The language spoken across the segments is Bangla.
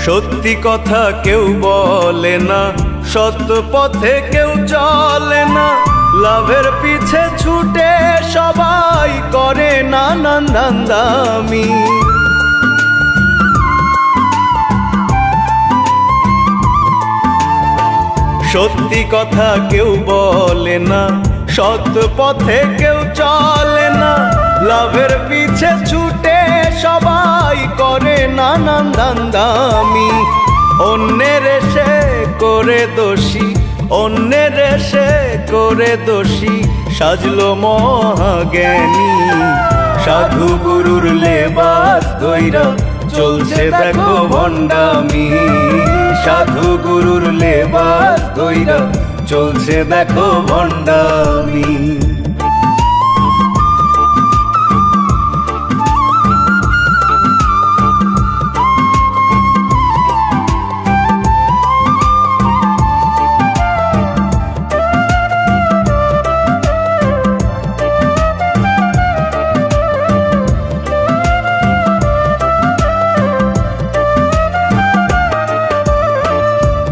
সত্যি কথা কেউ বলে না, সত্য পথে কেউ চলে না, লাভের পিছে ছুটে সবাই করে নানান ধান্দামি। সত্যি কথা কেউ বলে না, সত্য পথে কেউ চলে না, লাভের পিছে ছুটে সবাই করে নানান ধান্দামি। অন্যের এসে করে দোষী, অন্যের এসে করে দোষী, সাজলো মহাজ্ঞানী। সাধু গুরুর লেবাস ধইরা চলছে দেখো ভণ্ডামি। সাধু গুরুর লেবাস ধইরা চলছে দেখো ভণ্ডামি।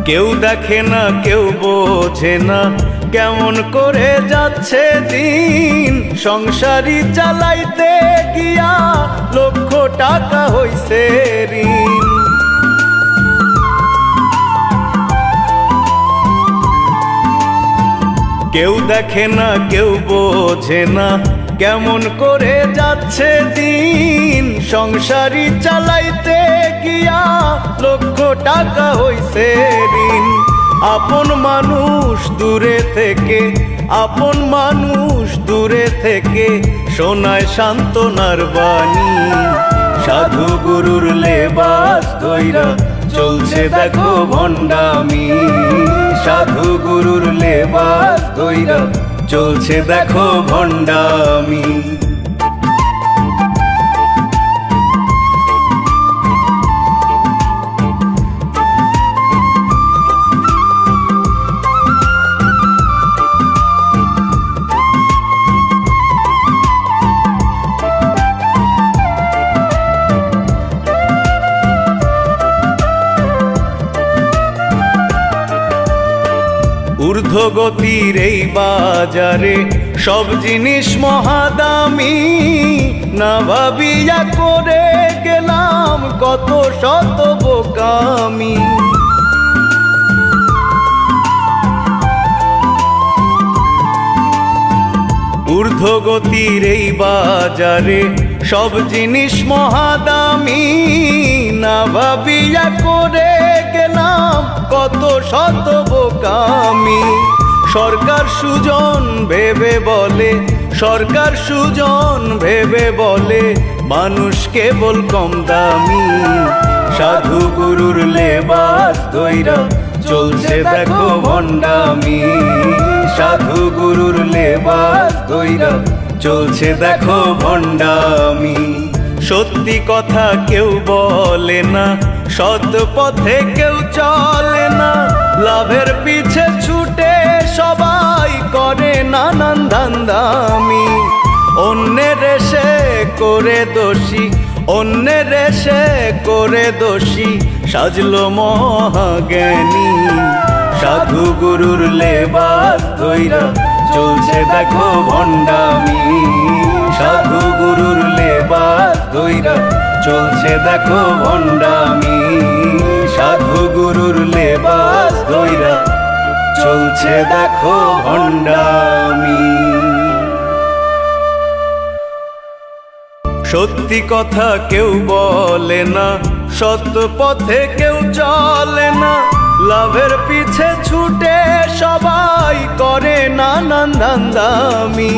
কেউ দেখে না, কেউ বোঝে না, কেমন করে যাচ্ছে দিন। সংসারী চালাইতে গিয়া লক্ষ টাকা হইছে ঋণ। কেউ দেখে না, কেউ বোঝে না, কেমন করে যাচ্ছে দিন। সংসারী চালাইতে গিয়া লক্ষ টাকা হইছে ঋণ। আপন মানুষ দূরে থেকে, আপন মানুষ দূরে থেকে শোনায় সান্ত্বনার বাণী। সাধু গুরুর লেবাস ধইরা চলছে দেখো ভণ্ডামি। সাধু গুরুর লেবাস ধইরা চলছে দেখো ভণ্ডামি। ঊর্ধ্বগতির এই বাজারে সব জিনিস মহাদামি। না ভাবিয়া করে গেলাম কত শত বোকামি। ঊর্ধ্বগতির এই বাজারে সব জিনিস মহাদামি। না ভাবিয়া করে গেলাম কত শত বোকামি। সরকার সুজন ভেবে বলে, সরকার সুজন ভেবে বলে মানুষ কেবল কম দামি। সাধু গুরুর লেবাস ধইরা চলছে দেখো ভণ্ডামি। সাধু গুরুর লেবাস ধইরা চলছে দেখো ভণ্ডামি। সত্যি কথা কেউ বলে না, সৎ পথে কেউ চলে না, লাভের পিছে ছুটে সবাই করে নানান ধান্দামি। অন্যের এসে করে দোষী, অন্যের এসে করে দোষী, সাজলো মহাজ্ঞানী। সাধু গুরুর লেবাস ধইরা চলছে দেখো ভণ্ডামি। সাধু গুরুর লেবাস ধইরা চলছে দেখো ভণ্ডামি। সাধু গুরুর লেবাস ধইরা চলছে দেখো ভণ্ডামি। সত্যি কথা কেউ বলে না, সত্য পথে কেউ চলে না, লাভের পিছে ছুটে সবাই করে নানান ধান্দামি।